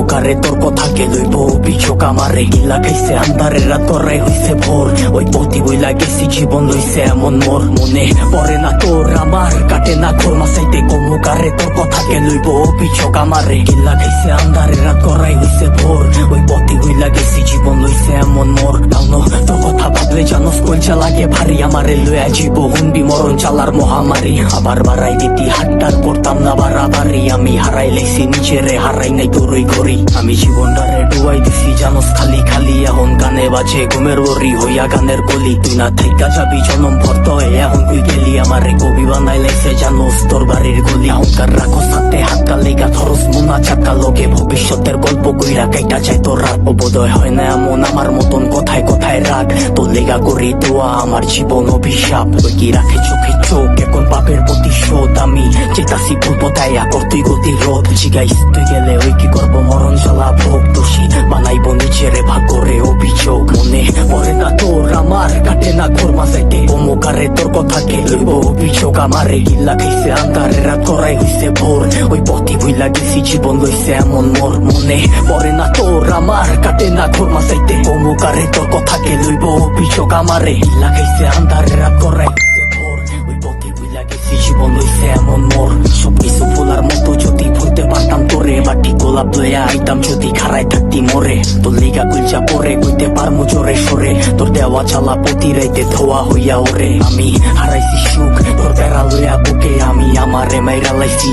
কমুকারে তোর কথা কে লইব অভিযোগ আমারে গিলা খাইছে আন্ধারের রাত করাই হইছে ভোর ওই পতি বইলা গেছি জীবন লইছে এমন মোর মনে পড়ে না তোর আমার কাটে না ঘোর মাসাইতে কমুকারে তোর কথা কে লইব অভিযোগ আমারে গিলা খাইছে আন্ধারের রাত করাই হইছে ভোর ওই পতি বইলা গেছি জীবন লইছে এমন মোর তাও তোর কথা ভাবলে জানোস কইচা লাগে ভারী আমারে লইয়া জীব হুন্ডি মরণ চালার মহামারী আবার বাড়াই দিতি হাট্টার করতাম না বাড়াবাড়ি আমি হারাই লেছি নিজেরে হারাই নাই তোরই ঘড়ি আমি জীবনটারে ডুবাই দিছি জানোস খালি খালি এখন গানে বাজে ঘুমের ওরি হইয়া গানের গলি তুই না থাইকা যাবি জনম ভর্ত এখন তুই গেলি আমারে কবি বানাই লাইছে জানোস তোর বাড়ির গলি অহংকার রাখো সাথে হাতটা লেগা ধরস মুনা চাকা লগে ভবিষ্যতের গল্প কইরা কাইটা যায় তোর রাত বোধয় হয় না এমন আমার মতন কথায় কথায় রাগ তোর লেগা করি দোয়া আমার জীবন অভিশাপ ওই কি রাখে চোখে চোখ এখন পাপের প্রতিশোধ আমি চেতাসি ভুলবো তাই আকর তুই গতি রোধ জিগাইস তুই গেলে ওই কি করবো মরণ জ্বালা ভোগ দোষী বানাইবো নিজেরে ভাগ করে অভিযোগ মনে পড়ে না তোর আমার কাটে না ঘোর মাসাইতে কমুকারে তোর কথা কে লইব অভিযোগ আমারে গিল্লা খাইছে আন্ধারের রাত করাই হইছে ভোর ওই পথি ভুইলা গেছি জীবন লইছে এমন মোর মনে পড়ে না তোর আমার কাটে না ঘোর মাসাইতে কমুকারে তোর কথা কে লইব অভিযোগ আমারে গিল্লা খাইছে আন্ধারের রাত করাই হইছে ভোর ওই পথি ভুইলা গেছি জীবন লইছে এমন মোর সবকিছু ভোলার মতো যদি ভুলতে পারতাম তোরে বাটি গোলাপ লইয়া আইতাম যদি খারাই থাকতি মরে তোর লিগা গুলচা পরে কইতে পারমু জোরে সরে তোর দেওয়া চালা প্রতি রাইতে ধোয়া হইয়া ওরে আমি হারাইছি সুখ তোর বেড়া লইয়া বুকে আমি আমারে মাইরা লাইছি